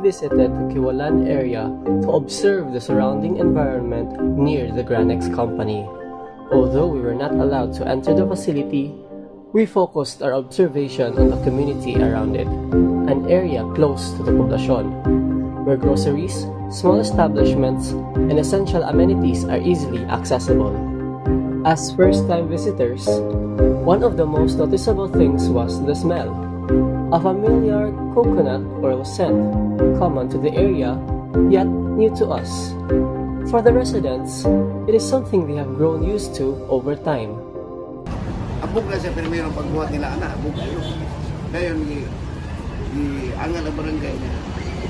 visited the Kiwalan area to observe the surrounding environment near the Granex company. Although we were not allowed to enter the facility, we focused our observation on the community around it, an area close to the poblacion, where groceries, small establishments, and essential amenities are easily accessible. As first-time visitors, one of the most noticeable things was the smell. A familiar coconut oil scent, common to the area, yet new to us. For the residents, it is something they have grown used to over time. Abog na siya primero pagbuhat nila, abog na yun. Ngayon, angal ang barangay niya,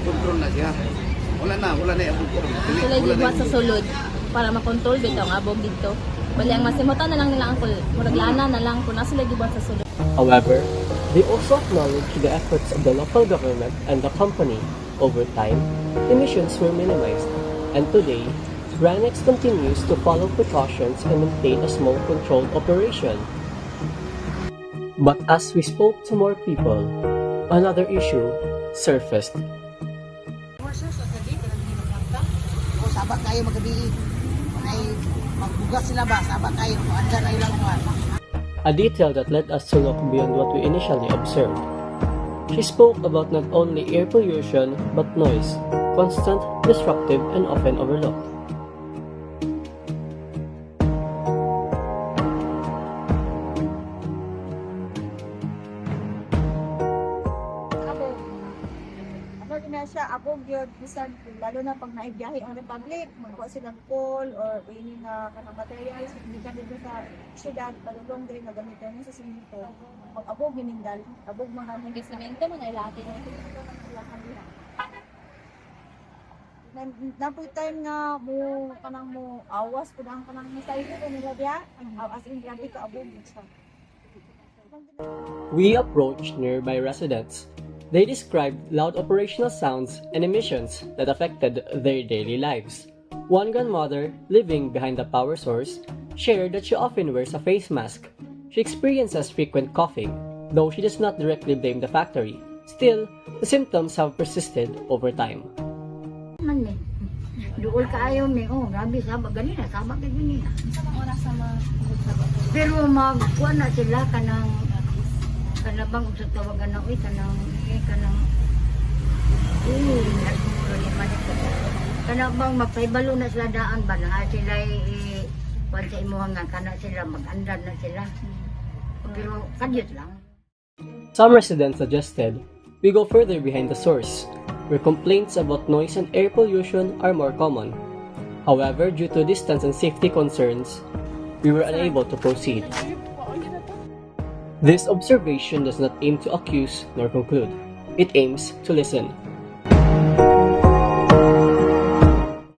kontrol na siya. Wala na yung abog ko. Sila gibuhat sa sulod para makontrol dito ang abog dito. Bali ang masimutan na lang nila ang muraglana na lang kung nasa sila gibuhat sa sulod. However, they also acknowledge the efforts of the local government and the company. Over time, emissions were minimized, and today, Granex continues to follow precautions and maintain a small controlled operation. But as we spoke to more people, another issue surfaced. Sabat kayo magabi. Ay magbugas sila ba? Sabat kayo. Andyan kayo lang mga. A detail that led us to look beyond what we initially observed. She spoke about not only air pollution but noise, constant, disruptive, and often overlooked. Abog yun, bisan lalo na pag naibiyahe ang Republic, magkuha silang coal or ini na kanang materials, hindi ka dito sa syudad, palulong din na gamitin sa simento. Pag abog ginindal, abog mga Hindi semento man ay lati. Napoy time nga mo kanang mo awas pud ang kanang misay ko nila diya, as in grabe ka abog siya. We approached nearby residents. They described loud operational sounds and emissions that affected their daily lives. One grandmother, living behind the power source, shared that she often wears a face mask. She experiences frequent coughing, though she does not directly blame the factory. Still, the symptoms have persisted over time. Duol kaayo mi, grabe sabag ganina, sabag ganina. Pero magkuha na sila kanang bang sa tawagan na kanang kanang bang magpaibalo na sila daan ba na sila kung sa imuhang nga kana sila mag-andad na sila pero kadyot lang. Some residents suggested we go further behind the source, where complaints about noise and air pollution are more common. However, due to distance and safety concerns, we were unable to proceed. This observation does not aim to accuse nor conclude. It aims to listen.